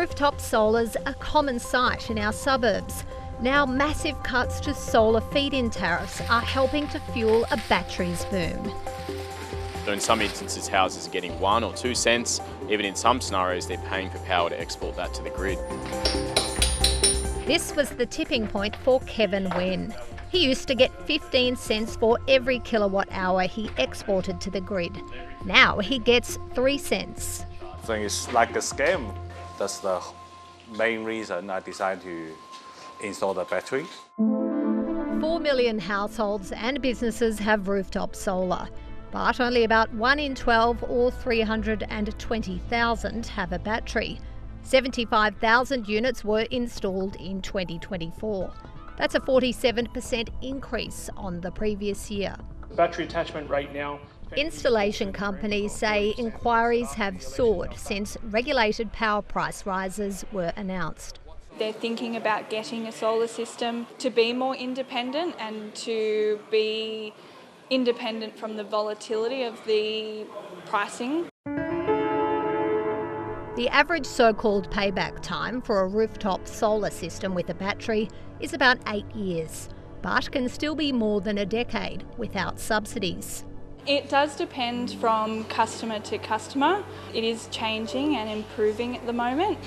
Rooftop solar's a common sight in our suburbs. Now massive cuts to solar feed-in tariffs are helping to fuel a batteries boom. So in some instances, houses are getting 1 or 2 cents. Even in some scenarios, they're paying for power to export that to the grid. This was the tipping point for Kevin Wynne. He used to get 15 cents for every kilowatt hour he exported to the grid. Now he gets 3 cents. I think it's like a scam. That's the main reason I decided to install the battery. 4 million households and businesses have rooftop solar, but only about 1 in 12 or 320,000 have a battery. 75,000 units were installed in 2024. That's a 47% increase on the previous year. Battery attachment rate now. Installation companies say inquiries have soared since regulated power price rises were announced. They're thinking about getting a solar system to be more independent and to be independent from the volatility of the pricing. The average so-called payback time for a rooftop solar system with a battery is about 8 years, but can still be more than a decade without subsidies. It does depend from customer to customer. It is changing and improving at the moment,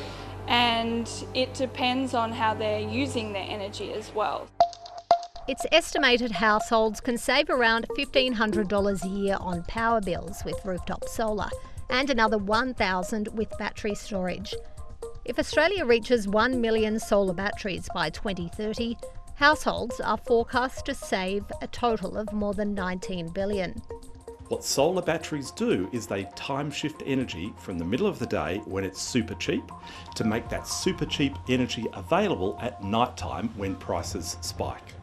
and it depends on how they're using their energy as well. It's estimated households can save around $1,500 a year on power bills with rooftop solar, and another $1,000 with battery storage. If Australia reaches 1 million solar batteries by 2030, households are forecast to save a total of more than $19 billion. What solar batteries do is they time shift energy from the middle of the day when it's super cheap to make that super cheap energy available at night time when prices spike.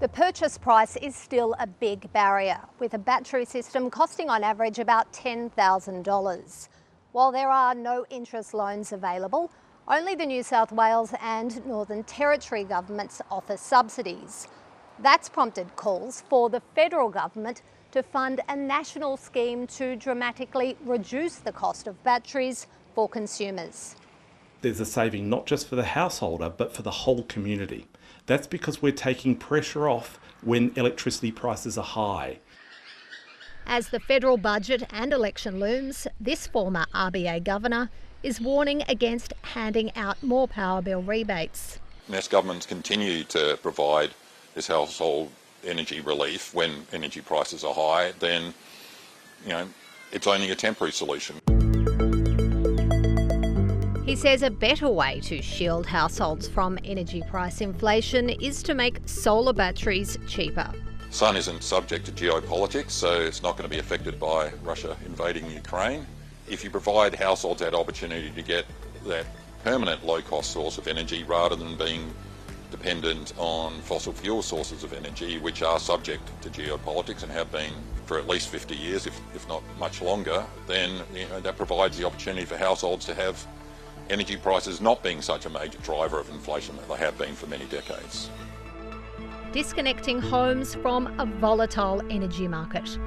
The purchase price is still a big barrier, with a battery system costing on average about $10,000. While there are no interest loans available, only the New South Wales and Northern Territory governments offer subsidies. That's prompted calls for the federal government to fund a national scheme to dramatically reduce the cost of batteries for consumers. There's a saving not just for the householder, but for the whole community. That's because we're taking pressure off when electricity prices are high. As the federal budget and election looms, this former RBA governor is warning against handing out more power bill rebates. As governments continue to provide this household energy relief when energy prices are high, then, it's only a temporary solution. He says a better way to shield households from energy price inflation is to make solar batteries cheaper. Sun isn't subject to geopolitics, so it's not going to be affected by Russia invading Ukraine. If you provide households that opportunity to get that permanent low-cost source of energy rather than being dependent on fossil fuel sources of energy, which are subject to geopolitics and have been for at least 50 years, if not much longer, then that provides the opportunity for households to have energy prices not being such a major driver of inflation that they have been for many decades. Disconnecting homes from a volatile energy market.